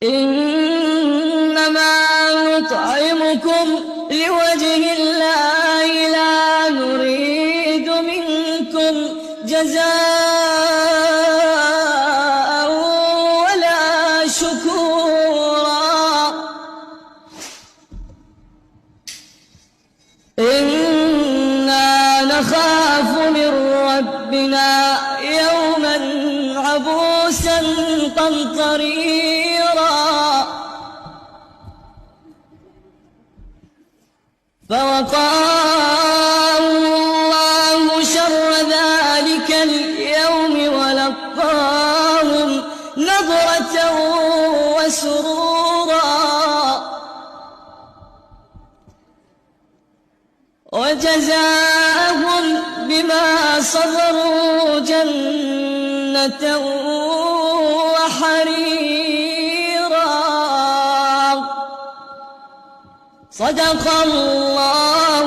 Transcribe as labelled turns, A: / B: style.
A: إنما نطعمكم لوجه الله لا نريد منكم جزاء ولا شكورا إنا نخاف من ربنا يوما عبوسا قمطريرا فوقاهم الله شر ذلك اليوم ولقاهم نضرة وسرورا وجزاهم بما صبروا جنة وحريرا صدق الله